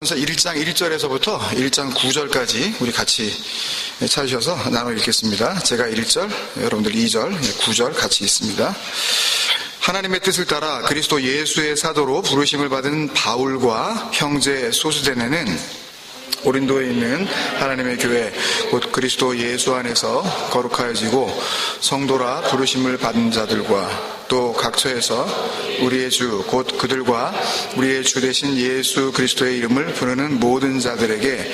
1장 1절에서부터 1장 9절까지 우리 같이 찾으셔서 나눠 읽겠습니다. 제가 1절, 여러분들 2절, 9절 같이 읽습니다. 하나님의 뜻을 따라 그리스도 예수의 사도로 부르심을 받은 바울과 형제 소스데네는 고린도에 있는 하나님의 교회 곧 그리스도 예수 안에서 거룩하여지고 성도라 부르심을 받은 자들과 또 각처에서 우리의 주 곧 그들과 우리의 주 되신 예수 그리스도의 이름을 부르는 모든 자들에게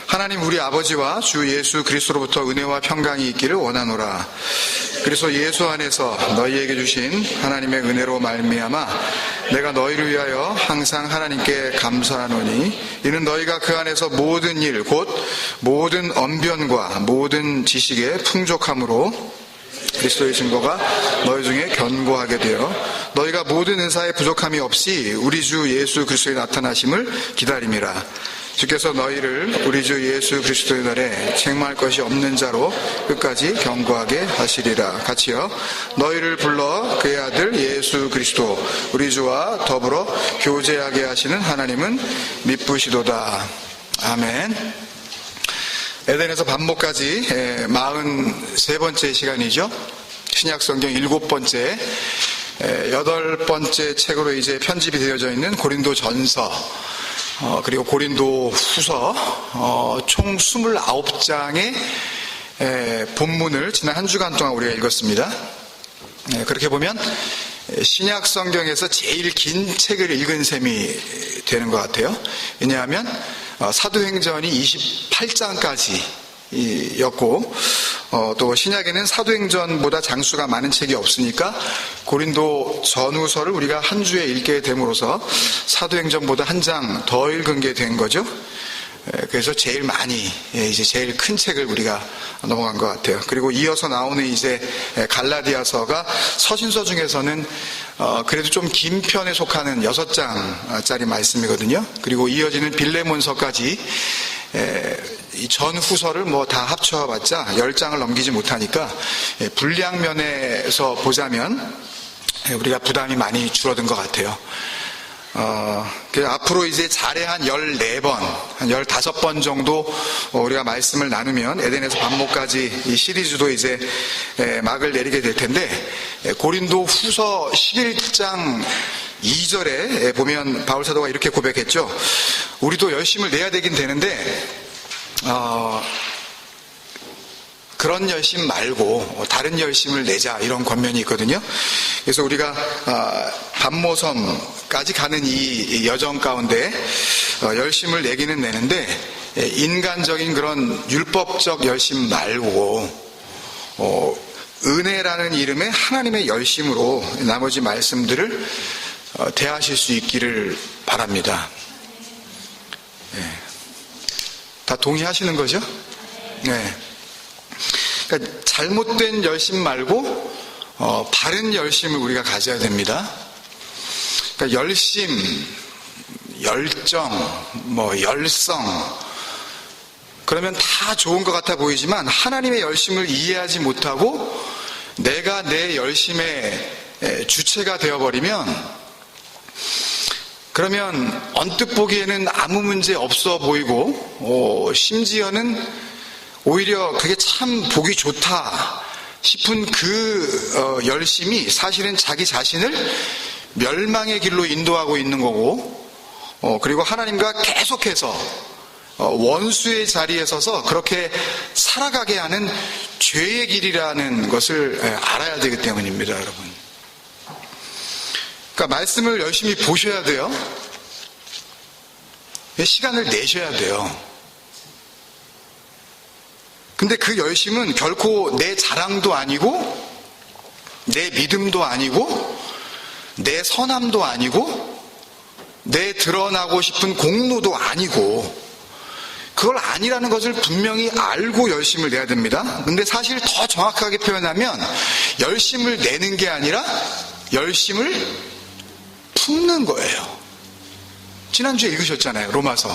하나님 우리 아버지와 주 예수 그리스도로부터 은혜와 평강이 있기를 원하노라. 그래서 예수 안에서 너희에게 주신 하나님의 은혜로 말미암아 내가 너희를 위하여 항상 하나님께 감사하노니 이는 너희가 그 안에서 모든 일 곧 모든 언변과 모든 지식의 풍족함으로 그리스도의 증거가 너희 중에 견고하게 되어 너희가 모든 은사에 부족함이 없이 우리 주 예수 그리스도의 나타나심을 기다림이라. 주께서 너희를 우리 주 예수 그리스도의 날에 책망할 것이 없는 자로 끝까지 견고하게 하시리라. 같이요. 너희를 불러 그의 아들 예수 그리스도 우리 주와 더불어 교제하게 하시는 하나님은 미쁘시도다. 아멘. 에덴에서 반목까지 43번째 시간이죠. 신약성경 7번째 8번째 책으로 이제 편집이 되어져 있는 고린도 전서 그리고 고린도 후서 총 29장의 본문을 지난 한 주간 동안 우리가 읽었습니다. 그렇게 보면 신약성경에서 제일 긴 책을 읽은 셈이 되는 것 같아요. 왜냐하면 사도행전이 28장까지 였고 또 신약에는 사도행전보다 장수가 많은 책이 없으니까 고린도 전후서를 우리가 한 주에 읽게 됨으로써 사도행전보다 한 장 더 읽은 게 된 거죠. 그래서 제일 많이 이제 제일 큰 책을 우리가 넘어간 것 같아요. 그리고 이어서 나오는 이제 갈라디아서가 서신서 중에서는 그래도 좀 긴 편에 속하는 6장짜리 말씀이거든요. 그리고 이어지는 빌레몬서까지 이 전후서를 뭐 다 합쳐봤자 10장을 넘기지 못하니까 분량 보자면 우리가 부담이 많이 줄어든 것 같아요. 그래서 앞으로 이제 잘해 한 14번, 한 15번 정도 우리가 말씀을 나누면 에덴에서 반목까지 이 시리즈도 이제 막을 내리게 될 텐데, 고린도 후서 11장 2절에 보면 바울 사도가 이렇게 고백했죠. 우리도 열심을 내야 되긴 되는데 그런 열심 말고 다른 열심을 내자, 이런 권면이 있거든요. 그래서 우리가 반모섬까지 가는 이 여정 가운데 열심을 내기는 내는데 인간적인 그런 율법적 열심 말고 은혜라는 이름의 하나님의 열심으로 나머지 말씀들을 대하실 수 있기를 바랍니다. 다 동의하시는 거죠? 네. 그러니까 잘못된 열심 말고 바른 열심을 우리가 가져야 됩니다. 그러니까 열심, 열정, 열성, 그러면 다 좋은 것 같아 보이지만 하나님의 열심을 이해하지 못하고 내가 내 열심의 주체가 되어버리면, 그러면 언뜻 보기에는 아무 문제 없어 보이고 심지어는 오히려 그게 참 보기 좋다 싶은 그 열심이 사실은 자기 자신을 멸망의 길로 인도하고 있는 거고, 그리고 하나님과 계속해서 원수의 자리에 서서 그렇게 살아가게 하는 죄의 길이라는 것을 알아야 되기 때문입니다, 여러분. 그러니까 말씀을 열심히 보셔야 돼요. 시간을 내셔야 돼요. 근데 그 열심은 결코 내 자랑도 아니고 내 믿음도 아니고 내 선함도 아니고 내 드러나고 싶은 공로도 아니고, 그걸 아니라는 것을 분명히 알고 열심을 내야 됩니다. 근데 사실 더 정확하게 표현하면 열심을 내는 게 아니라 열심을 품는 거예요. 지난주에 읽으셨잖아요. 로마서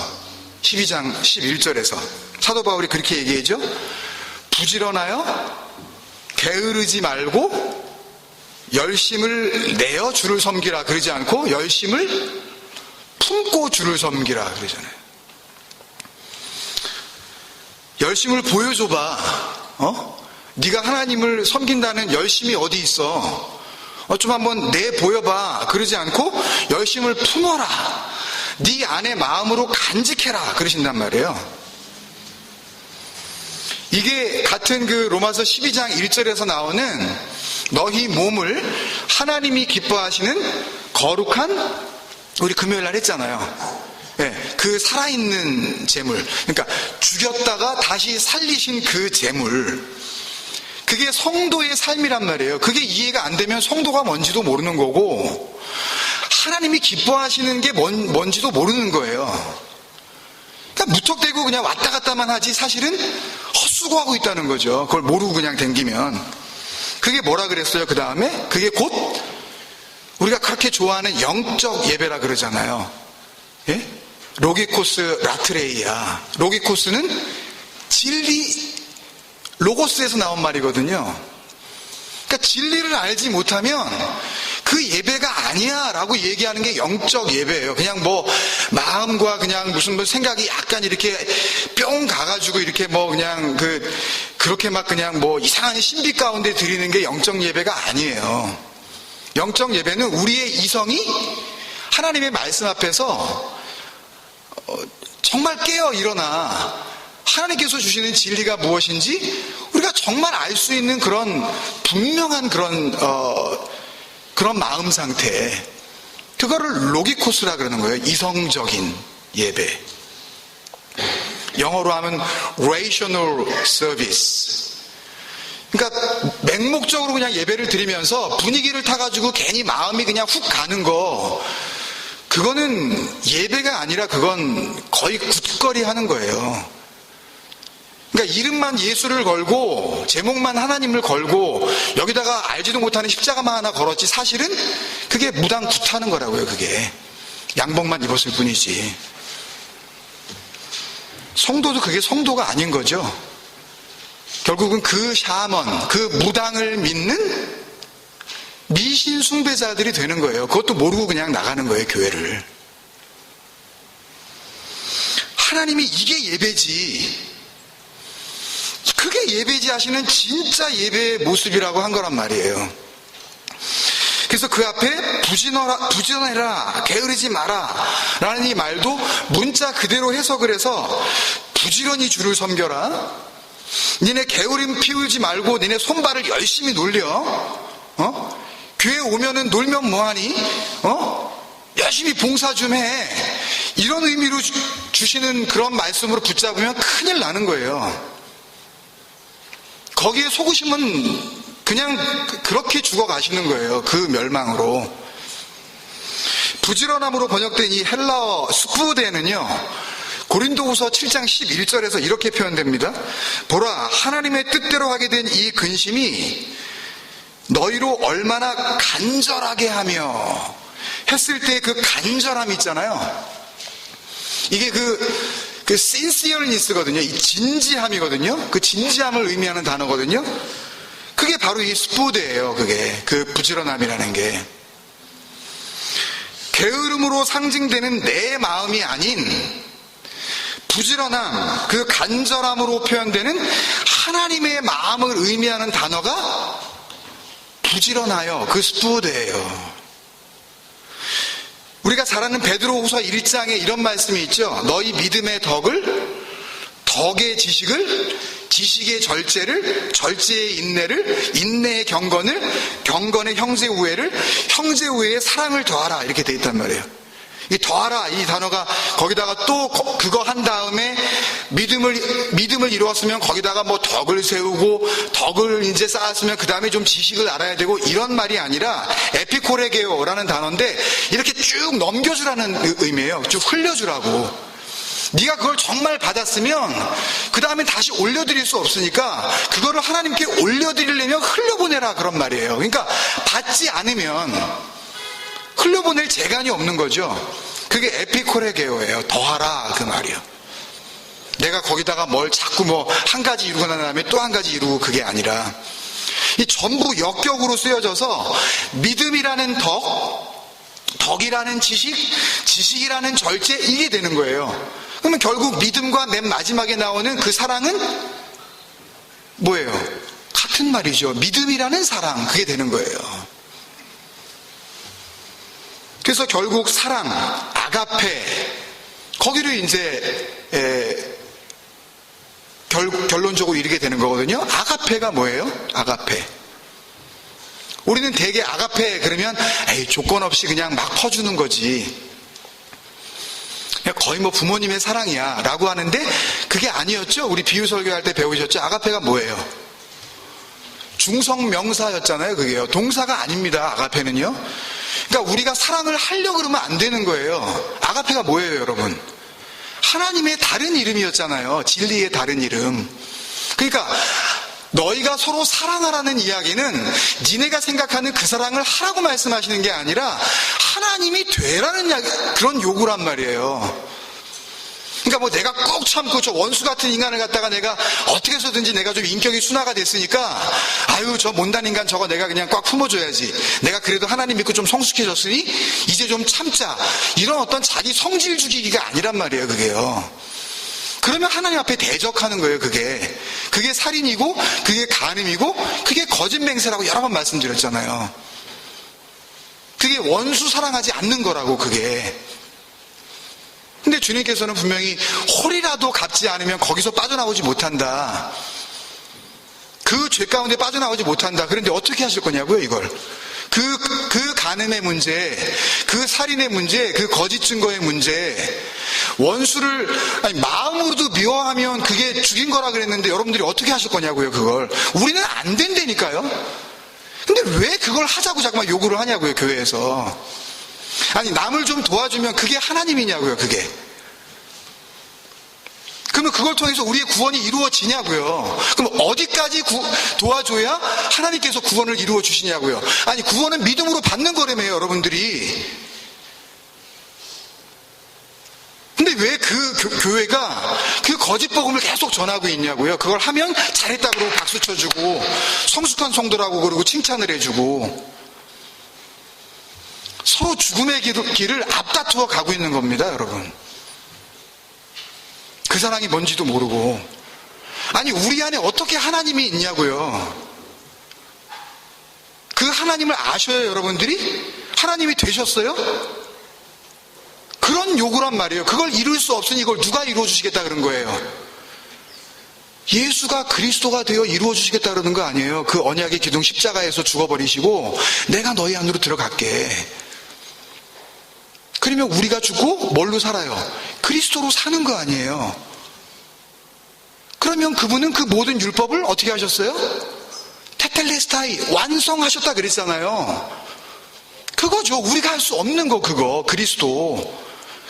12장 11절에서 사도 바울이 그렇게 얘기하죠. 부지런하여 게으르지 말고 열심을 내어 주를 섬기라 그러지 않고 열심을 품고 주를 섬기라 그러잖아요. 열심을 보여줘봐. 네가 하나님을 섬긴다는 열심이 어디 있어? 좀 한번 내보여봐. 그러지 않고 열심을 품어라. 네 안에 마음으로 간직해라. 그러신단 말이에요. 이게 같은 그 로마서 12장 1절에서 나오는 너희 몸을 하나님이 기뻐하시는 거룩한, 우리 금요일 날 했잖아요. 네, 그 살아있는 재물, 그러니까 죽였다가 다시 살리신 그 재물, 그게 성도의 삶이란 말이에요. 그게 이해가 안 되면 성도가 뭔지도 모르는 거고 하나님이 기뻐하시는 게 뭔지도 모르는 거예요. 그러니까 무턱대고 그냥 왔다 갔다만 하지 사실은 헛수고하고 있다는 거죠. 그걸 모르고 그냥 댕기면. 그게 뭐라 그랬어요? 그 다음에 그게 곧 우리가 그렇게 좋아하는 영적 예배라 그러잖아요. 예? 로기코스 라트레이야. 로기코스는 진리, 로고스에서 나온 말이거든요. 그러니까 진리를 알지 못하면 그 예배가 아니야 라고 얘기하는 게 영적 예배예요. 그냥 뭐 마음과 그냥 무슨 뭐 생각이 약간 이렇게 뿅 가가지고 이렇게 뭐 그냥 그렇게 막 그냥 뭐 이상한 신비 가운데 드리는 게 영적 예배가 아니에요. 영적 예배는 우리의 이성이 하나님의 말씀 앞에서 정말 깨어 일어나 하나님께서 주시는 진리가 무엇인지 우리가 정말 알 수 있는 그런 분명한 그런 마음 상태, 그거를 로기코스라 그러는 거예요. 이성적인 예배. 영어로 하면 rational service. 그러니까 맹목적으로 그냥 예배를 드리면서 분위기를 타가지고 괜히 마음이 그냥 훅 가는 거, 그거는 예배가 아니라 그건 거의 굿거리 하는 거예요. 그러니까 이름만 예수를 걸고 제목만 하나님을 걸고 여기다가 알지도 못하는 십자가만 하나 걸었지 사실은 그게 무당 굿하는 거라고요. 그게 양복만 입었을 뿐이지. 성도도 그게 성도가 아닌 거죠. 결국은 그 샤먼, 그 무당을 믿는 미신 숭배자들이 되는 거예요. 그것도 모르고 그냥 나가는 거예요, 교회를. 하나님이 이게 예배지, 그게 예배지 하시는 진짜 예배의 모습이라고 한 거란 말이에요. 그래서 그 앞에 부지런해라, 게으르지 마라 라는 이 말도 문자 그대로 해석을 해서 부지런히 주를 섬겨라, 니네 게으름 피우지 말고 니네 손발을 열심히 놀려, 교회 오면은 놀면 뭐하니, 열심히 봉사 좀 해, 이런 의미로 주시는 그런 말씀으로 붙잡으면 큰일 나는 거예요. 거기에 속으시면 그냥 그렇게 죽어가시는 거예요. 그 멸망으로. 부지런함으로 번역된 이 헬라어 스푸데는요, 고린도후서 7장 11절에서 이렇게 표현됩니다. 보라, 하나님의 뜻대로 하게 된 이 근심이 너희로 얼마나 간절하게 하며, 했을 때 그 간절함 있잖아요. 이게 그 sincerenes스거든요. 이 진지함이거든요. 그 진지함을 의미하는 단어거든요. 그게 바로 이 스푸드예요. 그게 그 부지런함이라는 게 게으름으로 상징되는 내 마음이 아닌 부지런함, 그 간절함으로 표현되는 하나님의 마음을 의미하는 단어가 부지런하여, 그 스푸드예요. 우리가 잘 아는 베드로후서 1장에 이런 말씀이 있죠. 너희 믿음의 덕의 지식을, 지식의 절제를, 절제의 인내를, 인내의 경건의 형제 우애를, 형제 우애의 사랑을 더하라, 이렇게 돼 있단 말이에요. 이 더하라, 이 단어가 거기다가 또 그거 한 다음에 믿음을 이루었으면 거기다가 뭐 덕을 세우고 덕을 이제 쌓았으면 그 다음에 좀 지식을 알아야 되고, 이런 말이 아니라 에피코레게오라는 단어인데 이렇게 쭉 넘겨주라는 의미예요. 쭉 흘려주라고. 네가 그걸 정말 받았으면 그 다음에 다시 올려드릴 수 없으니까 그거를 하나님께 올려드리려면 흘려보내라, 그런 말이에요. 그러니까 받지 않으면 흘려보낼 재간이 없는 거죠. 그게 에피코레게오예요. 더하라, 그 말이에요. 내가 거기다가 뭘 자꾸 뭐 한 가지 이루고 난 다음에 또 한 가지 이루고, 그게 아니라 이 전부 역격으로 쓰여져서 믿음이라는 덕이라는 지식, 지식이라는 절제, 이게 되는 거예요. 그러면 결국 믿음과 맨 마지막에 나오는 그 사랑은 뭐예요? 같은 말이죠. 믿음이라는 사랑, 그게 되는 거예요. 그래서 결국 사랑, 아가페, 거기를 이제 결론적으로 이르게 되는 거거든요. 아가페가 뭐예요? 아가페. 우리는 대개 아가페 그러면 조건 없이 그냥 막 퍼주는 거지. 거의 뭐 부모님의 사랑이야 라고 하는데 그게 아니었죠. 우리 비유 설교할 때 배우셨죠. 아가페가 뭐예요? 중성명사였잖아요. 그게요. 동사가 아닙니다. 아가페는요. 그러니까 우리가 사랑을 하려고 그러면 안 되는 거예요. 아가페가 뭐예요, 여러분? 하나님의 다른 이름이었잖아요. 진리의 다른 이름. 그러니까 너희가 서로 사랑하라는 이야기는 니네가 생각하는 그 사랑을 하라고 말씀하시는 게 아니라 하나님이 되라는 그런 요구란 말이에요. 그러니까 뭐 내가 꾹 참고 저 원수 같은 인간을 갖다가 내가 어떻게 해서든지 내가 좀 인격이 순화가 됐으니까 아유 저 못난 인간 저거 내가 그냥 꽉 품어줘야지. 내가 그래도 하나님 믿고 좀 성숙해졌으니 이제 좀 참자. 이런 어떤 자기 성질 죽이기가 아니란 말이에요. 그게요. 그러면 하나님 앞에 대적하는 거예요. 그게 살인이고 그게 간음이고 그게 거짓 맹세라고 여러 번 말씀드렸잖아요. 그게 원수 사랑하지 않는 거라고 그게. 근데 주님께서는 분명히 홀이라도 갚지 않으면 거기서 빠져나오지 못한다. 그 죄 가운데 빠져나오지 못한다. 그런데 어떻게 하실 거냐고요, 이걸. 그 간음의 문제, 그 살인의 문제, 그 거짓 증거의 문제, 원수를 마음으로도 미워하면 그게 죽인 거라 그랬는데 여러분들이 어떻게 하실 거냐고요, 그걸. 우리는 안 된다니까요. 근데 왜 그걸 하자고 자꾸만 요구를 하냐고요, 교회에서. 아니 남을 좀 도와주면 그게 하나님이냐고요, 그게. 그러면 그걸 통해서 우리의 구원이 이루어지냐고요. 그럼 어디까지 도와줘야 하나님께서 구원을 이루어 주시냐고요. 아니 구원은 믿음으로 받는 거라며요, 여러분들이. 근데 왜 그 교회가 그 거짓 복음을 계속 전하고 있냐고요. 그걸 하면 잘했다 그러고 박수 쳐주고 성숙한 성도라고 그러고 칭찬을 해주고 서로 죽음의 길을 앞다투어 가고 있는 겁니다, 여러분. 그 사랑이 뭔지도 모르고. 아니 우리 안에 어떻게 하나님이 있냐고요. 그 하나님을 아셔요, 여러분들이? 하나님이 되셨어요? 그런 요구란 말이에요. 그걸 이룰 수 없으니 이걸 누가 이루어 주시겠다 그런 거예요. 예수가 그리스도가 되어 이루어 주시겠다 그러는 거 아니에요. 그 언약의 기둥 십자가에서 죽어버리시고 내가 너희 안으로 들어갈게. 그러면 우리가 죽고 뭘로 살아요? 그리스도로 사는 거 아니에요. 그러면 그분은 그 모든 율법을 어떻게 하셨어요? 테텔레스타이, 완성하셨다 그랬잖아요. 그거죠. 우리가 할 수 없는 거 그거, 그리스도.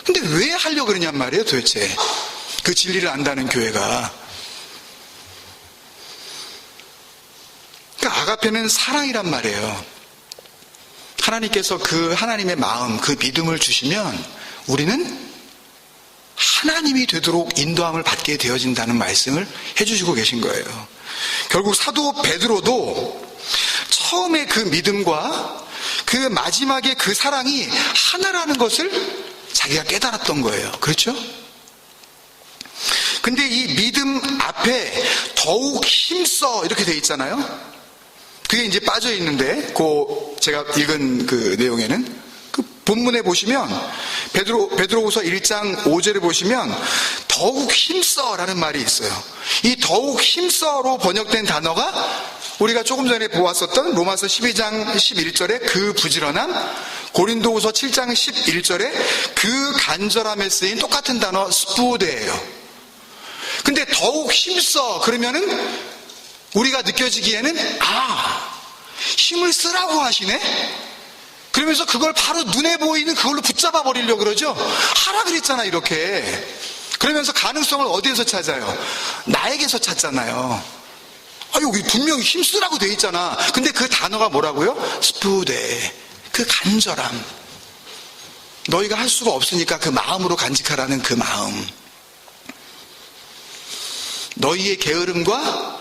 근데 왜 하려고 그러냔 말이에요, 도대체. 그 진리를 안다는 교회가. 그러니까 아가페는 사랑이란 말이에요. 하나님께서 그 하나님의 마음, 그 믿음을 주시면 우리는 하나님이 되도록 인도함을 받게 되어진다는 말씀을 해주시고 계신 거예요. 결국 사도 베드로도 처음에 그 믿음과 그 마지막에 그 사랑이 하나라는 것을 자기가 깨달았던 거예요. 그렇죠? 근데 이 믿음 앞에 더욱 힘써 이렇게 돼 있잖아요. 그게 이제 빠져 있는데, 제가 읽은 그 내용에는 그 본문에 보시면 베드로후서 1장 5절에 보시면 더욱 힘써라는 말이 있어요. 이 더욱 힘써로 번역된 단어가 우리가 조금 전에 보았었던 로마서 12장 11절에 그 부지런함, 고린도후서 7장 11절에 그 간절함에 쓰인 똑같은 단어 스푸데예요. 근데 더욱 힘써 그러면은 우리가 느껴지기에는 힘을 쓰라고 하시네? 그러면서 그걸 바로 눈에 보이는 그걸로 붙잡아 버리려고 그러죠? 하라 그랬잖아, 이렇게. 그러면서 가능성을 어디에서 찾아요? 나에게서 찾잖아요. 여기 분명히 힘쓰라고 돼 있잖아. 근데 그 단어가 뭐라고요? 스푸데. 그 간절함. 너희가 할 수가 없으니까 그 마음으로 간직하라는 그 마음. 너희의 게으름과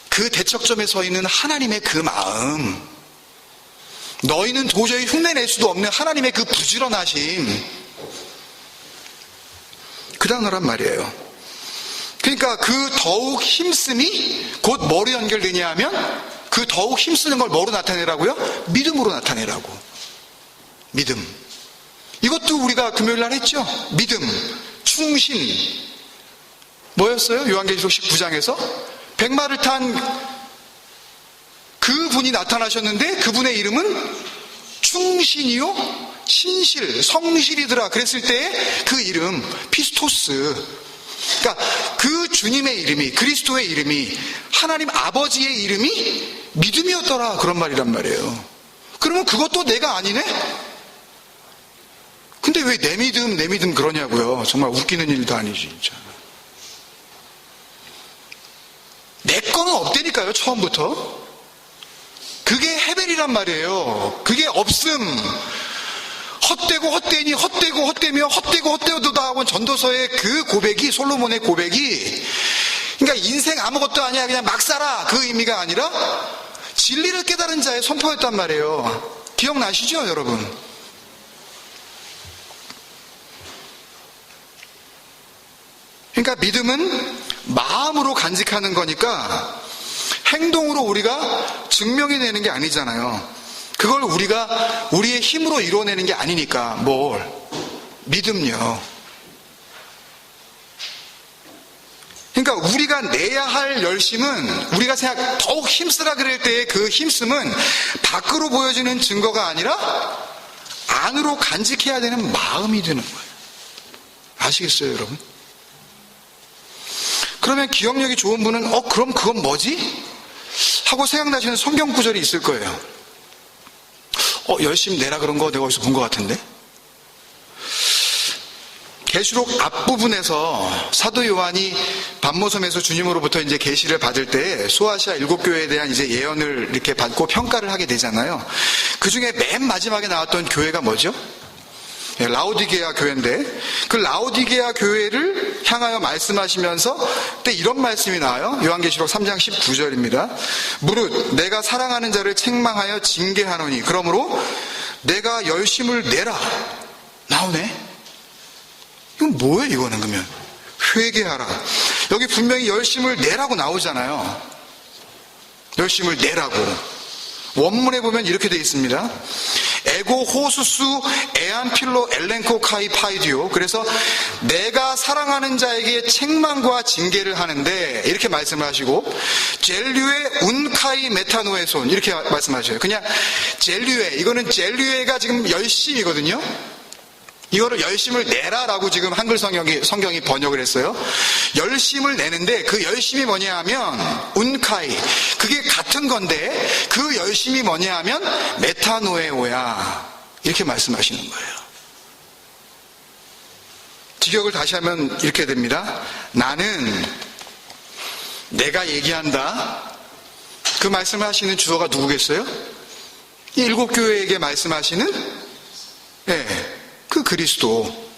그 대척점에 서 있는 하나님의 그 마음, 너희는 도저히 흉내낼 수도 없는 하나님의 그 부지런하심, 그 단어란 말이에요. 그러니까 그 더욱 힘씀이 곧 뭐로 연결되냐 하면 그 더욱 힘쓰는 걸 뭐로 나타내라고요? 믿음으로 나타내라고. 믿음. 이것도 우리가 금요일 날 했죠. 믿음, 충신. 뭐였어요? 요한계시록 19장에서 100마를 탄 그분이 나타나셨는데 그분의 이름은 충신이요 신실, 성실이더라 그랬을 때 그 이름 피스토스. 그러니까 그 주님의 이름이, 그리스도의 이름이, 하나님 아버지의 이름이 믿음이었더라 그런 말이란 말이에요. 그러면 그것도 내가 아니네? 근데 왜 내 믿음 그러냐고요. 정말 웃기는 일도 아니지 진짜. 내 거는 없다니까요. 처음부터. 그게 헤벨이란 말이에요. 그게 없음. 헛되고 헛되니 헛되고 헛되며 헛되고 헛되도다 하고 전도서의 그 고백이, 솔로몬의 고백이, 그러니까 인생 아무것도 아니야 그냥 막 살아 그 의미가 아니라 진리를 깨달은 자의 선포였단 말이에요. 기억나시죠 여러분? 그러니까 믿음은 마음으로 간직하는 거니까 행동으로 우리가 증명해내는 게 아니잖아요. 그걸 우리가 우리의 힘으로 이뤄내는 게 아니니까. 뭘? 믿음요. 그러니까 우리가 내야 할 열심은, 우리가 더욱 힘쓰라 그럴 때의 그 힘씀은 밖으로 보여지는 증거가 아니라 안으로 간직해야 되는 마음이 되는 거예요. 아시겠어요 여러분? 그러면 기억력이 좋은 분은 그럼 그건 뭐지? 하고 생각나시는 성경 구절이 있을 거예요. 열심히 내라 그런 거 내가 어디서 본 것 같은데? 계시록 앞부분에서 사도 요한이 반모섬에서 주님으로부터 이제 계시를 받을 때 소아시아 7교회에 대한 이제 예언을 이렇게 받고 평가를 하게 되잖아요. 그 중에 맨 마지막에 나왔던 교회가 뭐죠? 라오디게아 교회인데, 그 라오디게아 교회를 향하여 말씀하시면서 그때 이런 말씀이 나와요. 요한계시록 3장 19절입니다. 무릇 내가 사랑하는 자를 책망하여 징계하노니 그러므로 내가 열심을 내라. 나오네. 이건 뭐예요 이거는? 그러면 회개하라. 여기 분명히 열심을 내라고 나오잖아요. 열심을 내라고. 원문에 보면 이렇게 되어 있습니다. 에고 호수수 에안필로 엘렌코 카이 파이디오. 그래서 내가 사랑하는 자에게 책망과 징계를 하는데 이렇게 말씀을 하시고, 젤류에 운카이 메타노에손 이렇게 말씀하셔요. 그냥 젤류에, 이거는 젤류에가 지금 열심이거든요. 이거를 열심을 내라라고 지금 한글 성경이 번역을 했어요. 열심을 내는데 그 열심이 뭐냐 하면 운카이, 그게 같은 건데 그 열심이 뭐냐 하면 메타노에오야, 이렇게 말씀하시는 거예요. 직역을 다시 하면 이렇게 됩니다. 나는 내가 얘기한다. 그 말씀을 하시는 주어가 누구겠어요? 이 7교회에게 말씀하시는 그 그리스도,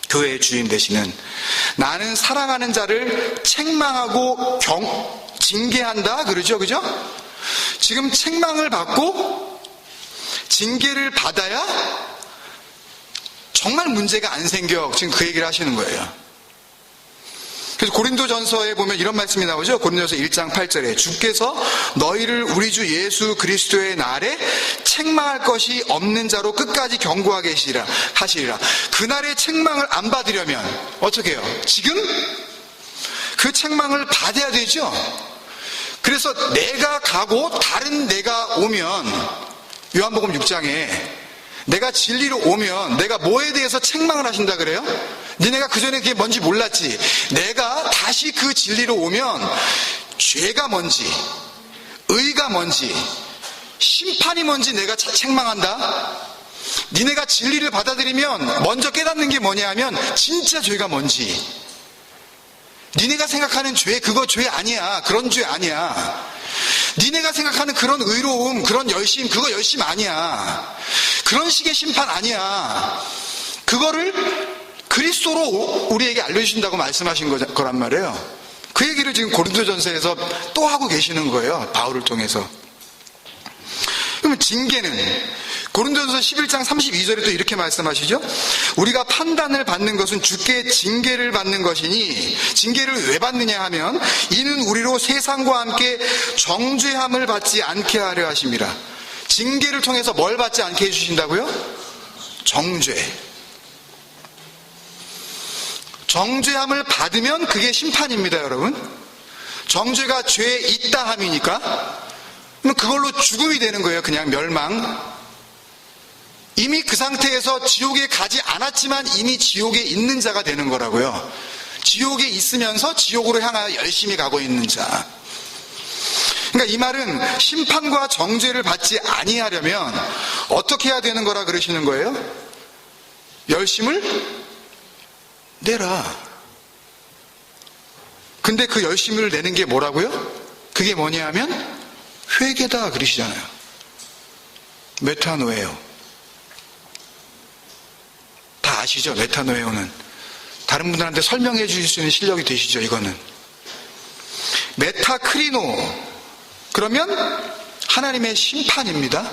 교회의 주인 되시는, 나는 사랑하는 자를 책망하고 징계한다 그러죠. 그죠? 지금 책망을 받고 징계를 받아야 정말 문제가 안 생겨. 지금 그 얘기를 하시는 거예요. 그래서 고린도전서에 보면 이런 말씀이 나오죠. 고린도전서 1장 8절에 주께서 너희를 우리 주 예수 그리스도의 날에 책망할 것이 없는 자로 끝까지 경고하게 하시리라. 그날의 책망을 안 받으려면 어떻게 해요? 지금 그 책망을 받아야 되죠. 그래서 내가 가고 다른 내가 오면, 요한복음 6장에 내가 진리로 오면 내가 뭐에 대해서 책망을 하신다 그래요? 니네가 그전에 그게 뭔지 몰랐지. 내가 다시 그 진리로 오면 죄가 뭔지, 의가 뭔지, 심판이 뭔지 내가 책망한다. 니네가 진리를 받아들이면 먼저 깨닫는 게 뭐냐 하면 진짜 죄가 뭔지. 니네가 생각하는 죄, 그거 죄 아니야. 그런 죄 아니야. 니네가 생각하는 그런 의로움, 그런 열심, 그거 열심 아니야. 그런 식의 심판 아니야. 그거를 그리스도로 우리에게 알려주신다고 말씀하신 거란 말이에요. 그 얘기를 지금 고린도전서에서 또 하고 계시는 거예요. 바울을 통해서. 그러면 징계는 고린도전서 11장 32절에 또 이렇게 말씀하시죠. 우리가 판단을 받는 것은 주께 징계를 받는 것이니 징계를 왜 받느냐 하면 이는 우리로 세상과 함께 정죄함을 받지 않게 하려 하심이라. 징계를 통해서 뭘 받지 않게 해주신다고요? 정죄. 정죄함을 받으면 그게 심판입니다, 여러분. 정죄가 죄에 있다 함이니까 그럼 그걸로 죽음이 되는 거예요. 그냥 멸망. 이미 그 상태에서 지옥에 가지 않았지만 이미 지옥에 있는 자가 되는 거라고요. 지옥에 있으면서 지옥으로 향하여 열심히 가고 있는 자. 그러니까 이 말은 심판과 정죄를 받지 아니하려면 어떻게 해야 되는 거라 그러시는 거예요? 열심을 내라. 근데 그 열심을 내는 게 뭐라고요? 그게 뭐냐 하면 회개다 그러시잖아요. 메타노에요. 다 아시죠? 메타노에오는. 다른 분들한테 설명해 주실 수 있는 실력이 되시죠? 이거는. 메타크리노. 그러면 하나님의 심판입니다.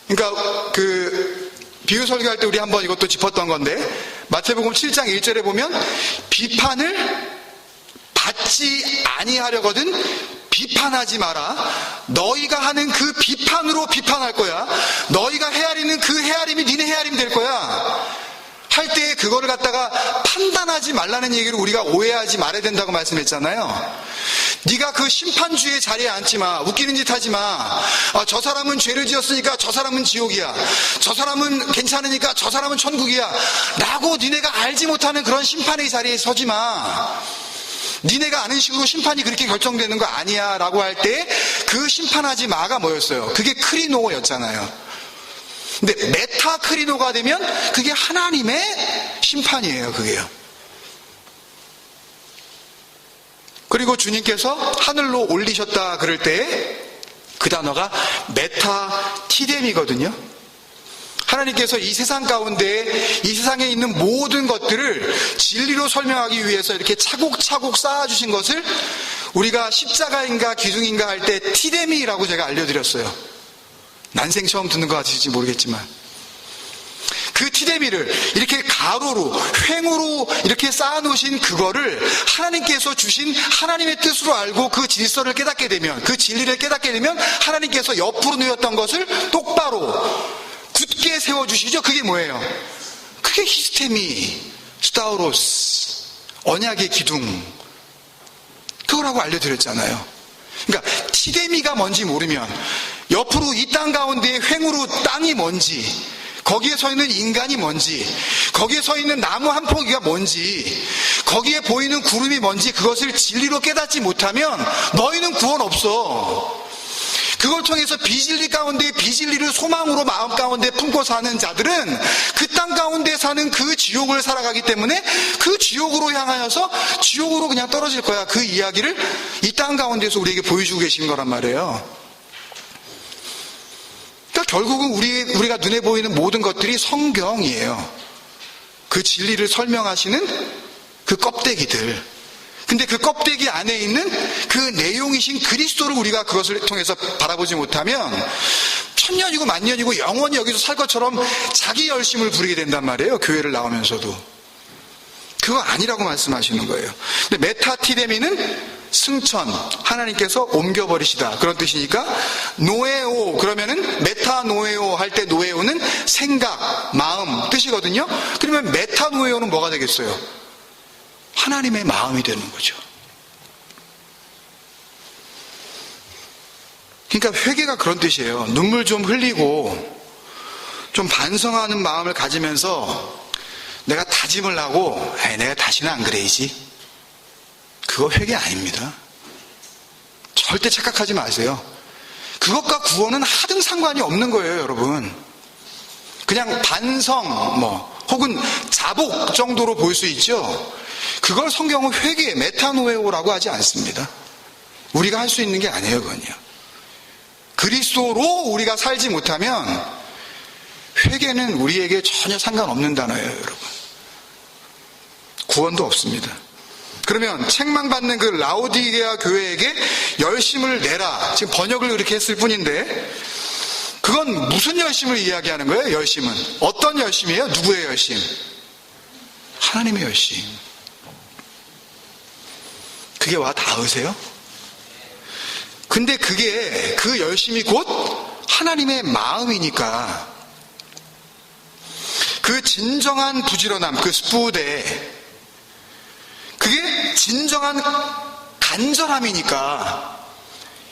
그러니까 비유 설교할 때 우리 한번 이것도 짚었던 건데 마태복음 7장 1절에 보면 비판을 받지 아니하려거든 비판하지 마라. 너희가 하는 그 비판으로 비판할 거야. 너희가 헤아리는 그 헤아림이 니네 헤아림 될 거야. 할 때 그거를 갖다가 판단하지 말라는 얘기를 우리가 오해하지 말아야 된다고 말씀했잖아요. 네가 그 심판주의 자리에 앉지 마. 웃기는 짓 하지 마. 저 사람은 죄를 지었으니까 저 사람은 지옥이야. 저 사람은 괜찮으니까 저 사람은 천국이야. 라고 니네가 알지 못하는 그런 심판의 자리에 서지 마. 니네가 아는 식으로 심판이 그렇게 결정되는 거 아니야 라고 할 때 그 심판하지 마가 뭐였어요? 그게 크리노였잖아요. 근데 메타크리노가 되면 그게 하나님의 심판이에요. 그게요. 그리고 주님께서 하늘로 올리셨다 그럴 때 그 단어가 메타티뎀이거든요. 하나님께서 이 세상 가운데 이 세상에 있는 모든 것들을 진리로 설명하기 위해서 이렇게 차곡차곡 쌓아주신 것을 우리가 십자가인가 기둥인가 할 때 티뎀이라고 제가 알려드렸어요. 난생 처음 듣는 것 같으실지 모르겠지만 그 티데미를 이렇게 가로로 횡으로 이렇게 쌓아놓으신 그거를 하나님께서 주신 하나님의 뜻으로 알고 그 질서를 깨닫게 되면 그 진리를 깨닫게 되면 하나님께서 옆으로 놓였던 것을 똑바로 굳게 세워주시죠. 그게 뭐예요? 그게 히스테미, 스타우로스, 언약의 기둥 그거라고 알려드렸잖아요. 그러니까 티데미가 뭔지 모르면 옆으로 이 땅 가운데 횡으로 땅이 뭔지 거기에 서 있는 인간이 뭔지 거기에 서 있는 나무 한 포기가 뭔지 거기에 보이는 구름이 뭔지 그것을 진리로 깨닫지 못하면 너희는 구원 없어. 그걸 통해서 비진리 가운데 비진리를 소망으로 마음 가운데 품고 사는 자들은 그 땅 가운데 사는 그 지옥을 살아가기 때문에 그 지옥으로 향하여서 지옥으로 그냥 떨어질 거야. 그 이야기를 이 땅 가운데서 우리에게 보여주고 계신 거란 말이에요. 그러니까 결국은 우리가 눈에 보이는 모든 것들이 성경이에요. 그 진리를 설명하시는 그 껍데기들. 근데 그 껍데기 안에 있는 그 내용이신 그리스도를 우리가 그것을 통해서 바라보지 못하면 천년이고 만년이고 영원히 여기서 살 것처럼 자기 열심을 부리게 된단 말이에요. 교회를 나오면서도. 그거 아니라고 말씀하시는 거예요. 근데 메타티데미는 승천, 하나님께서 옮겨버리시다 그런 뜻이니까 노에오 그러면은 메타노에오 할 때 노에오는 생각, 마음 뜻이거든요. 그러면 메타노에오는 뭐가 되겠어요? 하나님의 마음이 되는 거죠. 그러니까 회개가 그런 뜻이에요. 눈물 좀 흘리고 좀 반성하는 마음을 가지면서 내가 다짐을 하고 내가 다시는 안 그래야지. 그거 회개 아닙니다. 절대 착각하지 마세요. 그것과 구원은 하등 상관이 없는 거예요, 여러분. 그냥 반성 혹은 자복 정도로 볼 수 있죠. 그걸 성경은 회개, 메타노에오라고 하지 않습니다. 우리가 할 수 있는 게 아니에요, 그건요. 그리스도로 우리가 살지 못하면 회개는 우리에게 전혀 상관없는 단어예요, 여러분. 구원도 없습니다. 그러면 책망받는 그 라오디게아 교회에게 열심을 내라. 지금 번역을 그렇게 했을 뿐인데 그건 무슨 열심을 이야기하는 거예요? 열심은 어떤 열심이에요? 누구의 열심? 하나님의 열심. 그게 와 닿으세요? 근데 그게 그 열심이 곧 하나님의 마음이니까 그 진정한 부지런함, 그 스푸데, 그게 진정한 간절함이니까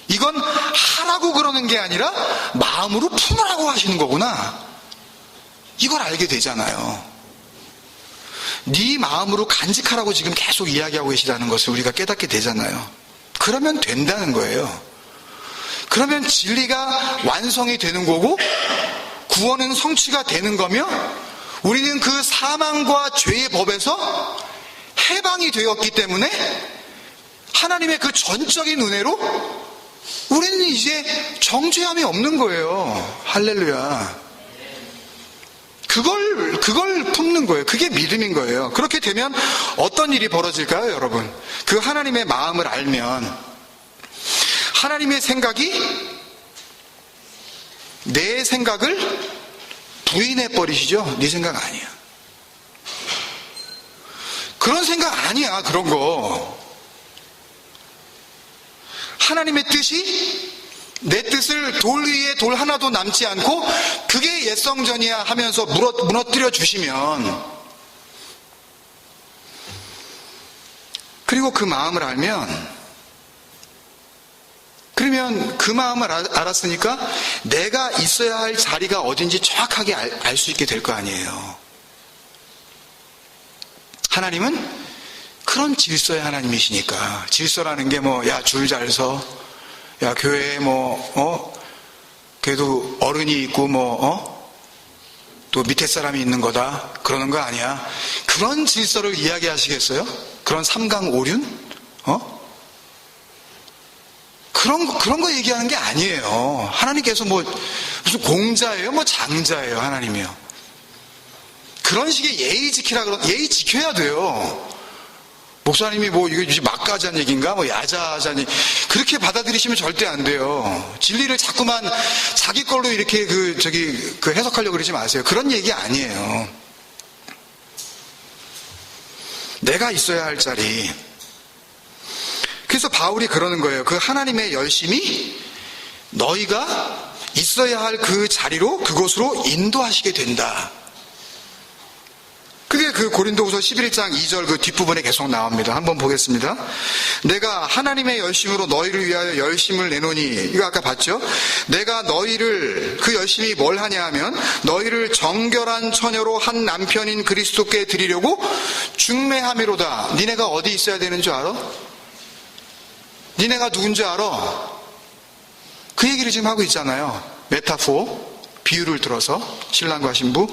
이건 하라고 그러는 게 아니라 마음으로 품으라고 하시는 거구나. 이걸 알게 되잖아요. 네 마음으로 간직하라고 지금 계속 이야기하고 계시다는 것을 우리가 깨닫게 되잖아요. 그러면 된다는 거예요. 그러면 진리가 완성이 되는 거고 구원은 성취가 되는 거며 우리는 그 사망과 죄의 법에서 해방이 되었기 때문에 하나님의 그 전적인 은혜로 우리는 이제 정죄함이 없는 거예요. 할렐루야. 그걸 품는 거예요. 그게 믿음인 거예요. 그렇게 되면 어떤 일이 벌어질까요, 여러분? 그 하나님의 마음을 알면 하나님의 생각이 내 생각을 부인해 버리시죠? 네 생각 아니야. 그런 생각 아니야, 그런 거. 하나님의 뜻이 내 뜻을 돌 위에 돌 하나도 남지 않고 그게 옛성전이야 하면서 무너뜨려 주시면, 그리고 그 마음을 알면, 그러면 그 마음을 알았으니까 내가 있어야 할 자리가 어딘지 정확하게 알 수 있게 될 거 아니에요. 하나님은 그런 질서의 하나님이시니까. 질서라는 게 뭐, 야, 줄 잘 서. 야, 교회에 그래도 어른이 있고 또 밑에 사람이 있는 거다. 그러는 거 아니야. 그런 질서를 이야기하시겠어요? 그런 삼강오륜? 그런 거 얘기하는 게 아니에요. 하나님께서 무슨 공자예요? 장자예요, 하나님이요. 그런 식의 예의 지키라 예의 지켜야 돼요. 목사님이 이거 막가자는 얘기인가? 야자하자니. 그렇게 받아들이시면 절대 안 돼요. 진리를 자꾸만 자기 걸로 이렇게 해석하려고 그러지 마세요. 그런 얘기 아니에요. 내가 있어야 할 자리. 그래서 바울이 그러는 거예요. 그 하나님의 열심이 너희가 있어야 할 그 자리로, 그곳으로 인도하시게 된다. 그게 그 고린도후서 11장 2절 그 뒷부분에 계속 나옵니다. 한번 보겠습니다. 내가 하나님의 열심으로 너희를 위하여 열심을 내노니, 이거 아까 봤죠? 내가 너희를, 그 열심이 뭘 하냐 하면 너희를 정결한 처녀로 한 남편인 그리스도께 드리려고 중매함이로다. 니네가 어디 있어야 되는 줄 알아? 니네가 누군지 알아? 그 얘기를 지금 하고 있잖아요. 메타포, 비유를 들어서 신랑과 신부.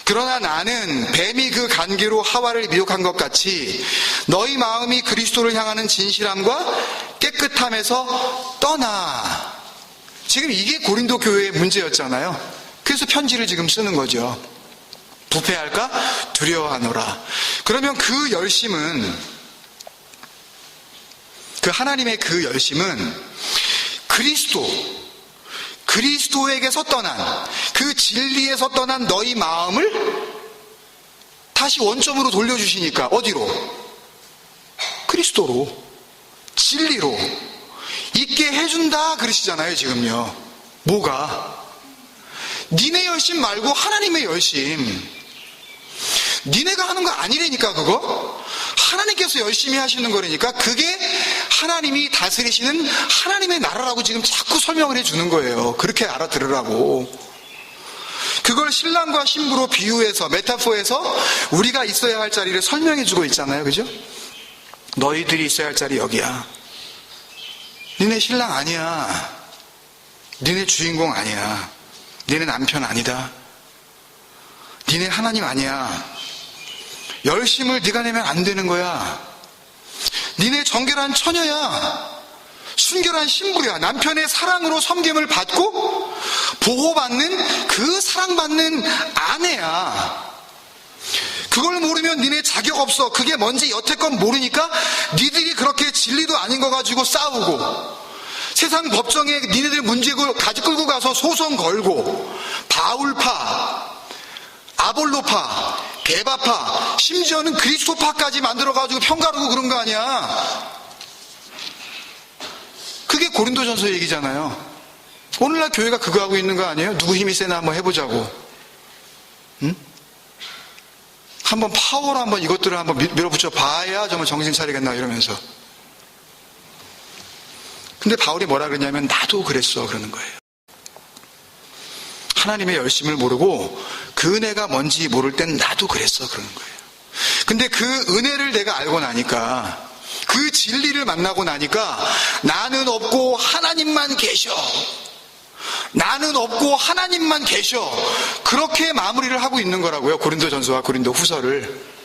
그러나 나는 뱀이 그 간기로 하와를 미혹한 것 같이 너희 마음이 그리스도를 향하는 진실함과 깨끗함에서 떠나. 지금 이게 고린도 교회의 문제였잖아요. 그래서 편지를 지금 쓰는 거죠. 부패할까? 두려워하노라. 그러면 그 열심은, 그 하나님의 그 열심은 그리스도에게서 떠난, 그 진리에서 떠난 너희 마음을 다시 원점으로 돌려주시니까 어디로? 그리스도로, 진리로 있게 해준다 그러시잖아요. 지금요. 뭐가? 니네 열심 말고 하나님의 열심. 니네가 하는 거 아니라니까. 그거 하나님께서 열심히 하시는 거라니까. 그게 하나님이 다스리시는 하나님의 나라라고 지금 자꾸 설명을 해주는 거예요. 그렇게 알아들으라고. 그걸 신랑과 신부로 비유해서, 메타포에서 우리가 있어야 할 자리를 설명해주고 있잖아요. 그죠? 너희들이 있어야 할 자리 여기야. 니네 신랑 아니야. 니네 주인공 아니야. 니네 남편 아니다. 니네 하나님 아니야. 열심을 네가 내면 안 되는 거야. 니네 정결한 처녀야. 순결한 신부야. 남편의 사랑으로 섬김을 받고 보호받는, 그 사랑받는 아내야. 그걸 모르면 니네 자격 없어. 그게 뭔지 여태껏 모르니까 니들이 그렇게 진리도 아닌 거 가지고 싸우고, 세상 법정에 니네들 문제고 가지고 끌고 가서 소송 걸고 바울파, 아볼로파, 게바파, 심지어는 그리스도파까지 만들어가지고 평가르고 그런 거 아니야. 그게 고린도전서 얘기잖아요. 오늘날 교회가 그거 하고 있는 거 아니에요? 누구 힘이 세나 한번 해보자고. 응? 한번 파워로 한번 이것들을 한번 밀어붙여 봐야 정말 정신 차리겠나 이러면서. 근데 바울이 뭐라 그러냐면 나도 그랬어 그러는 거예요. 하나님의 열심을 모르고 그 은혜가 뭔지 모를 땐 나도 그랬어 그러는 거예요. 근데 그 은혜를 내가 알고 나니까, 그 진리를 만나고 나니까 나는 없고 하나님만 계셔, 나는 없고 하나님만 계셔, 그렇게 마무리를 하고 있는 거라고요. 고린도전서와 고린도후서를.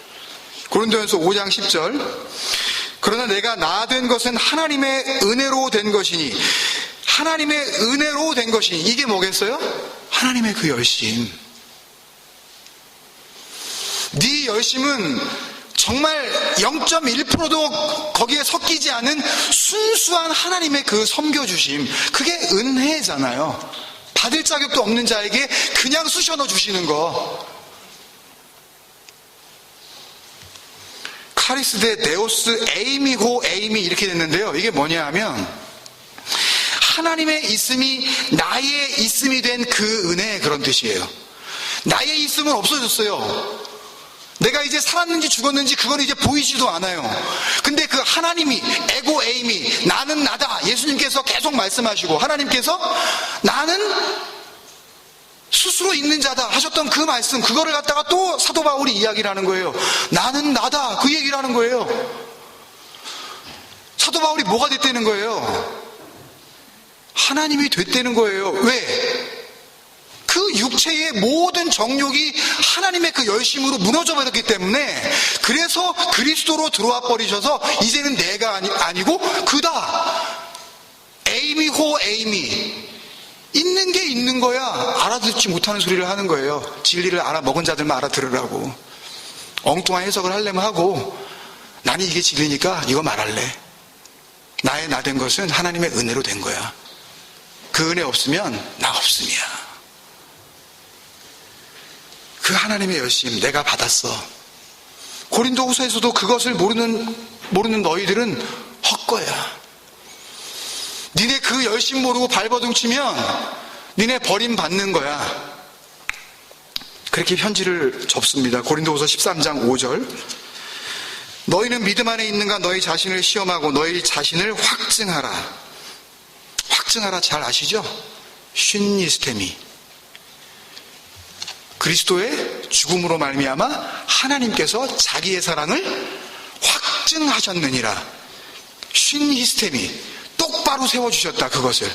고린도전서 5장 10절, 그러나 내가 나 된 것은 하나님의 은혜로 된 것이니, 하나님의 은혜로 된 것이니, 이게 뭐겠어요? 하나님의 그 열심. 네 열심은 정말 0.1%도 거기에 섞이지 않은 순수한 하나님의 그 섬겨주심, 그게 은혜잖아요. 받을 자격도 없는 자에게 그냥 쑤셔 넣어 주시는 거. 카리스 대 데오스 에이미호 에이미 이렇게 됐는데요. 이게 뭐냐 하면 하나님의 있음이 나의 있음이 된 그 은혜, 그런 뜻이에요. 나의 있음은 없어졌어요. 내가 이제 살았는지 죽었는지 그건 이제 보이지도 않아요. 근데 그 하나님이, 에고 에이미, 나는 나다, 예수님께서 계속 말씀하시고 하나님께서 나는 스스로 있는 자다 하셨던 그 말씀, 그거를 갖다가 또 사도 바울이 이야기를 하는 거예요. 나는 나다, 그 얘기를 하는 거예요. 사도 바울이 뭐가 됐다는 거예요? 하나님이 됐다는 거예요. 왜? 그 육체의 모든 정욕이 하나님의 그 열심으로 무너져 버렸기 때문에, 그래서 그리스도로 들어와 버리셔서 이제는 내가 아니고 그다. 에이미호 에이미. 있는 게 있는 거야. 알아듣지 못하는 소리를 하는 거예요. 진리를 알아먹은 자들만 알아들으라고. 엉뚱한 해석을 하려면 하고, 나는 이게 진리니까 이거 말할래. 나의 나 된 것은 하나님의 은혜로 된 거야. 그 은혜 없으면 나 없음이야. 그 하나님의 열심 내가 받았어. 고린도후서에서도 그것을 모르는 너희들은 헛거야. 니네 그 열심 모르고 발버둥 치면 니네 버림받는 거야. 그렇게 편지를 접습니다. 고린도후서 13장 5절, 너희는 믿음 안에 있는가 너희 자신을 시험하고 너희 자신을 확증하라. 확증하라 잘 아시죠? 쉰니스테미, 그리스도의 죽음으로 말미암아 하나님께서 자기의 사랑을 확증하셨느니라. 쉰히스테미, 똑바로 세워주셨다. 그것을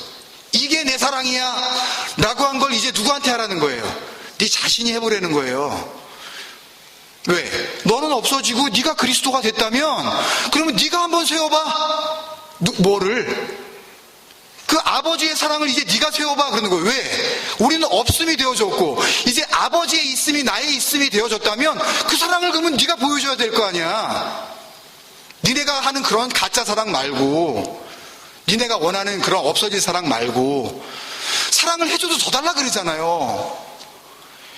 이게 내 사랑이야 라고 한 걸 이제 누구한테 하라는 거예요? 네 자신이 해보라는 거예요. 왜? 너는 없어지고 네가 그리스도가 됐다면 그러면 네가 한번 세워봐. 뭐를? 그 아버지의 사랑을 이제 네가 세워봐 그러는 거예요. 왜? 우리는 없음이 되어졌고 이제 아버지의 있음이 나의 있음이 되어졌다면 그 사랑을 그러면 네가 보여줘야 될 거 아니야. 니네가 하는 그런 가짜 사랑 말고, 니네가 원하는 그런 없어질 사랑 말고, 사랑을 해줘도 더 달라 그러잖아요.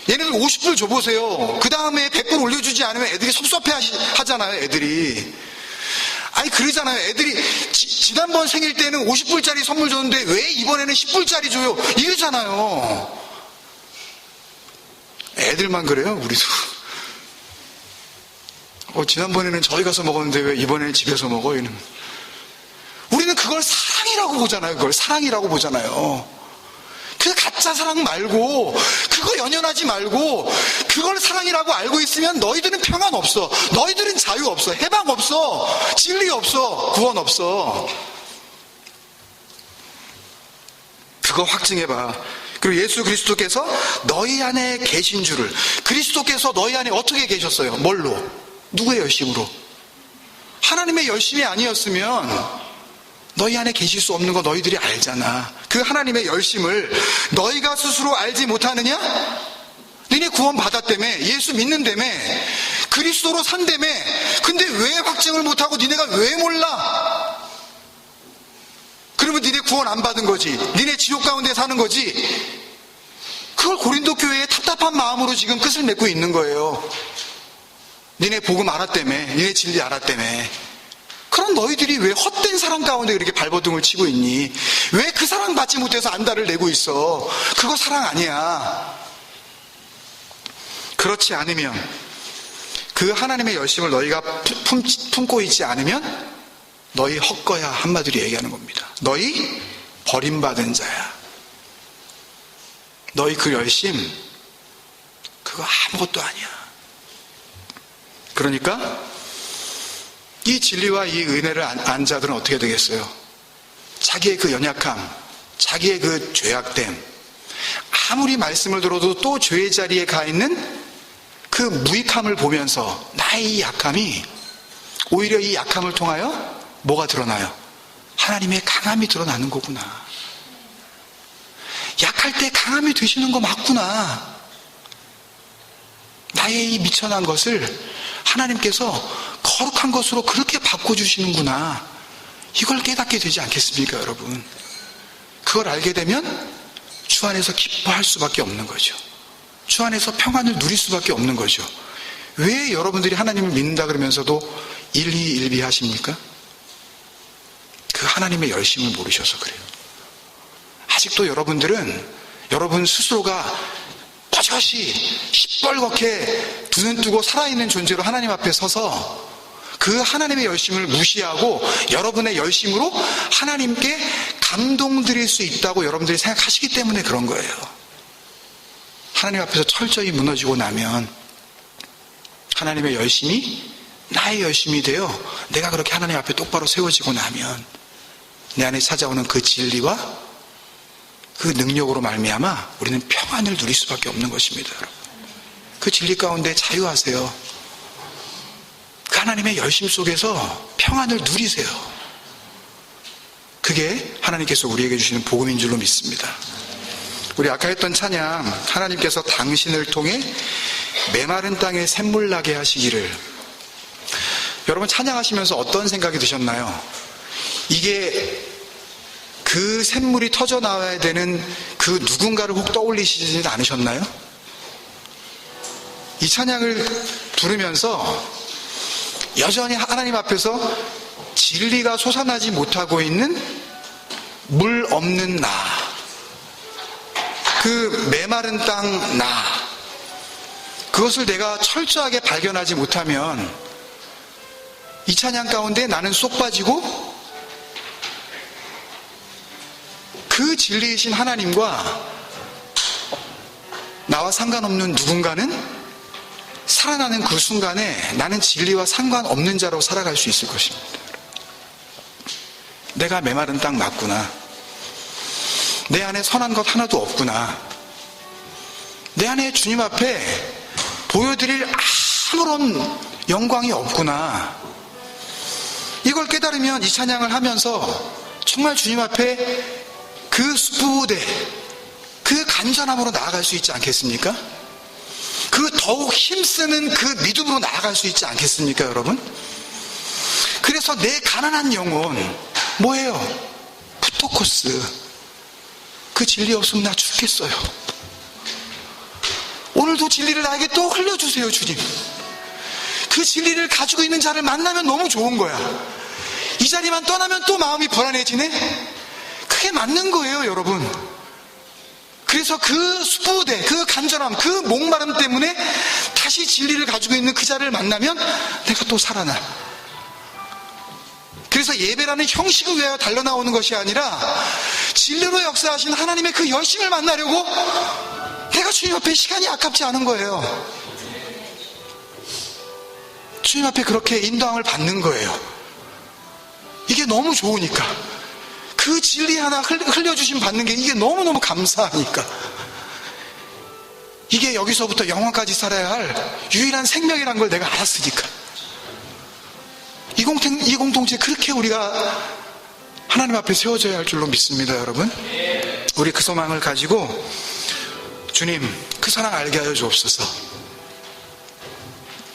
얘네들 50불 줘보세요. 그 다음에 100불 올려주지 않으면 애들이 섭섭해 하잖아요. 애들이. 아니 그러잖아요. 애들이 지난번 생일 때는 50불짜리 선물 줬는데 왜 이번에는 10불짜리 줘요? 이러잖아요. 애들만 그래요? 우리도. 지난번에는 저희 가서 먹었는데 왜 이번에는 집에서 먹어? 우리는 그걸 사랑이라고 보잖아요. 그걸 사랑이라고 보잖아요. 그 가짜 사랑 말고, 그거 연연하지 말고, 그걸 사랑이라고 알고 있으면 너희들은 평안 없어. 너희들은 자유 없어. 해방 없어. 진리 없어. 구원 없어. 그거 확증해봐. 그리고 예수 그리스도께서 너희 안에 계신 줄을, 그리스도께서 너희 안에 어떻게 계셨어요? 뭘로? 누구의 열심으로? 하나님의 열심이 아니었으면 너희 안에 계실 수 없는 거 너희들이 알잖아. 그 하나님의 열심을 너희가 스스로 알지 못하느냐? 너네 구원 받았다며, 예수 믿는다며, 그리스도로 산다며. 근데 왜 확증을 못하고 니네가 왜 몰라? 그러면 니네 구원 안 받은 거지. 니네 지옥 가운데 사는 거지. 그걸 고린도 교회에 답답한 마음으로 지금 끝을 맺고 있는 거예요. 니네 복음 알았다며. 니네 진리 알았다며. 그럼 너희들이 왜 헛된 사랑 가운데 그렇게 발버둥을 치고 있니? 왜 그 사랑 받지 못해서 안달을 내고 있어? 그거 사랑 아니야. 그렇지 않으면, 그 하나님의 열심을 너희가 품고 있지 않으면 너희 헛거야. 한마디로 얘기하는 겁니다. 너희 버림받은 자야. 너희 그 열심, 그거 아무것도 아니야. 그러니까 이 진리와 이 은혜를 안 자들은 어떻게 되겠어요? 자기의 그 연약함, 자기의 그 죄악됨, 아무리 말씀을 들어도 또 죄의 자리에 가 있는 그 무익함을 보면서 나의 이 약함이, 오히려 이 약함을 통하여 뭐가 드러나요? 하나님의 강함이 드러나는 거구나. 약할 때 강함이 되시는 거 맞구나. 나의 이 미천한 것을 하나님께서 거룩한 것으로 그렇게 바꿔주시는구나. 이걸 깨닫게 되지 않겠습니까, 여러분? 그걸 알게 되면 주 안에서 기뻐할 수밖에 없는 거죠. 주 안에서 평안을 누릴 수밖에 없는 거죠. 왜 여러분들이 하나님을 믿는다 그러면서도 일희일비하십니까? 그 하나님의 열심을 모르셔서 그래요. 아직도 여러분들은 여러분 스스로가 버젓이 시뻘겋게 두 눈 뜨고 살아있는 존재로 하나님 앞에 서서 그 하나님의 열심을 무시하고 여러분의 열심으로 하나님께 감동드릴 수 있다고 여러분들이 생각하시기 때문에 그런 거예요. 하나님 앞에서 철저히 무너지고 나면 하나님의 열심이 나의 열심이 되어 내가 그렇게 하나님 앞에 똑바로 세워지고 나면 내 안에 찾아오는 그 진리와 그 능력으로 말미암아 우리는 평안을 누릴 수밖에 없는 것입니다, 여러분. 그 진리 가운데 자유하세요. 그 하나님의 열심 속에서 평안을 누리세요. 그게 하나님께서 우리에게 주시는 복음인 줄로 믿습니다. 우리 아까 했던 찬양, 하나님께서 당신을 통해 메마른 땅에 샘물 나게 하시기를. 여러분 찬양하시면서 어떤 생각이 드셨나요? 이게 그 샘물이 터져 나와야 되는 그 누군가를 혹 떠올리시지는 않으셨나요? 이 찬양을 부르면서 여전히 하나님 앞에서 진리가 솟아나지 못하고 있는 물 없는 나, 그 메마른 땅 나, 그것을 내가 철저하게 발견하지 못하면 이 찬양 가운데 나는 쏙 빠지고 그 진리이신 하나님과 나와 상관없는 누군가는 살아나는 그 순간에 나는 진리와 상관없는 자로 살아갈 수 있을 것입니다. 내가 메마른 땅 맞구나. 내 안에 선한 것 하나도 없구나. 내 안에 주님 앞에 보여드릴 아무런 영광이 없구나. 이걸 깨달으면 이 찬양을 하면서 정말 주님 앞에 그 수부대, 그 간절함으로 나아갈 수 있지 않겠습니까? 그 더욱 힘쓰는 그 믿음으로 나아갈 수 있지 않겠습니까, 여러분? 그래서 내 가난한 영혼, 뭐예요? 푸토코스. 그 진리 없으면 나 죽겠어요. 오늘도 진리를 나에게 또 흘려주세요, 주님. 그 진리를 가지고 있는 자를 만나면 너무 좋은 거야. 이 자리만 떠나면 또 마음이 불안해지네? 그게 맞는 거예요, 여러분. 그래서 그 수부대, 그 간절함, 그 목마름 때문에 다시 진리를 가지고 있는 그 자를 만나면 내가 또 살아나. 그래서 예배라는 형식을 위하여 달려나오는 것이 아니라 진리로 역사하신 하나님의 그 열심을 만나려고 내가 주님 앞에 시간이 아깝지 않은 거예요. 주님 앞에 그렇게 인도함을 받는 거예요. 이게 너무 좋으니까. 그 진리 하나 흘려주심 받는 게 이게 너무너무 감사하니까. 이게 여기서부터 영원까지 살아야 할 유일한 생명이란 걸 내가 알았으니까. 이 공동체 그렇게 우리가 하나님 앞에 세워져야 할 줄로 믿습니다, 여러분. 우리 그 소망을 가지고 주님 그 사랑 알게 하여 주옵소서.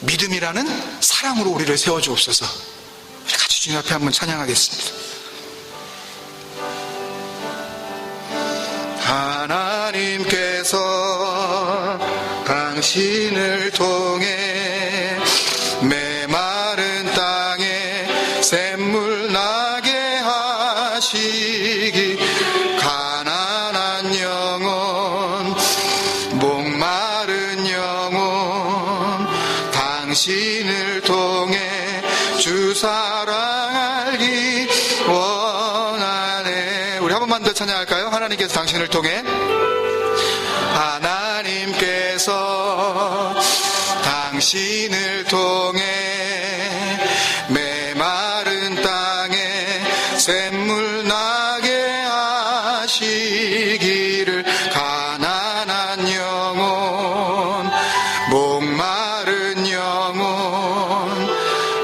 믿음이라는 사랑으로 우리를 세워 주옵소서. 우리 같이 주님 앞에 한번 찬양하겠습니다. 하나님께서 당신을 통해 메마른 땅에 샘물 나게 하시기, 가난한 영혼, 목마른 영혼, 당신을 통해 주 사랑 알기 원하네. 우리 한 번만 더 찬양할까요? 하나님께서 당신을 통해, 하나님께서 당신을 통해 메마른 땅에 샘물 나게 하시기를, 가난한 영혼, 목마른 영혼,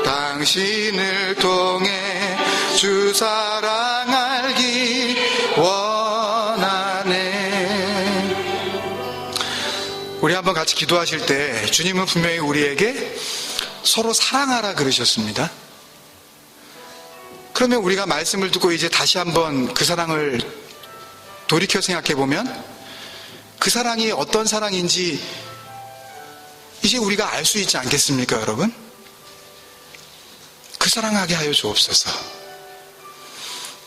당신을 통해 주 사랑 알기 원하네. 우리 한번 같이 기도하실 때 주님은 분명히 우리에게 서로 사랑하라 그러셨습니다. 그러면 우리가 말씀을 듣고 이제 다시 한번 그 사랑을 돌이켜 생각해 보면 그 사랑이 어떤 사랑인지 이제 우리가 알 수 있지 않겠습니까, 여러분? 그 사랑하게 하여 주옵소서.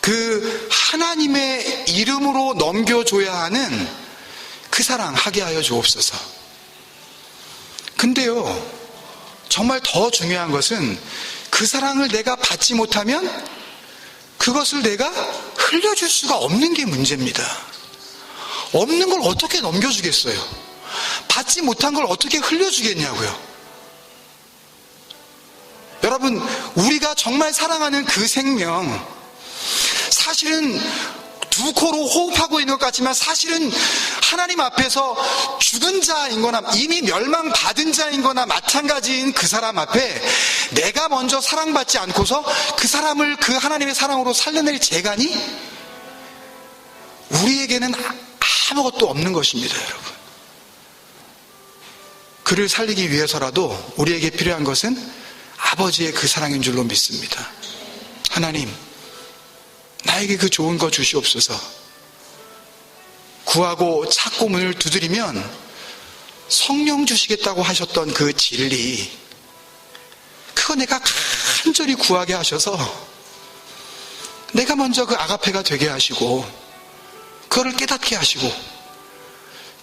그 하나님의 이름으로 넘겨줘야 하는 그 사랑 하게 하여 주옵소서. 근데요, 정말 더 중요한 것은 그 사랑을 내가 받지 못하면 그것을 내가 흘려줄 수가 없는 게 문제입니다. 없는 걸 어떻게 넘겨주겠어요? 받지 못한 걸 어떻게 흘려주겠냐고요. 여러분, 우리가 정말 사랑하는 그 생명, 사실은 두 코로 호흡하고 있는 것 같지만 사실은 하나님 앞에서 죽은 자인 거나 이미 멸망받은 자인 거나 마찬가지인 그 사람 앞에 내가 먼저 사랑받지 않고서 그 사람을 그 하나님의 사랑으로 살려낼 재간이 우리에게는 아무것도 없는 것입니다, 여러분. 그를 살리기 위해서라도 우리에게 필요한 것은 아버지의 그 사랑인 줄로 믿습니다. 하나님, 나에게 그 좋은 거 주시옵소서. 구하고 찾고 문을 두드리면 성령 주시겠다고 하셨던 그 진리, 그거 내가 간절히 구하게 하셔서 내가 먼저 그 아가페가 되게 하시고 그거를 깨닫게 하시고,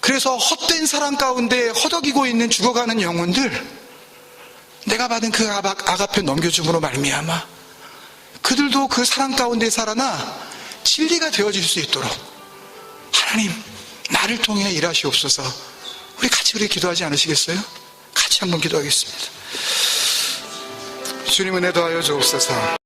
그래서 헛된 사랑 가운데 허덕이고 있는 죽어가는 영혼들, 내가 받은 그 아가페 넘겨줌으로 말미암아 그들도 그 사랑 가운데 살아나 진리가 되어질 수 있도록 하나님, 나를 통해 일하시옵소서. 우리 같이 기도하지 않으시겠어요? 같이 한번 기도하겠습니다. 주님, 은혜 더하여 주옵소서.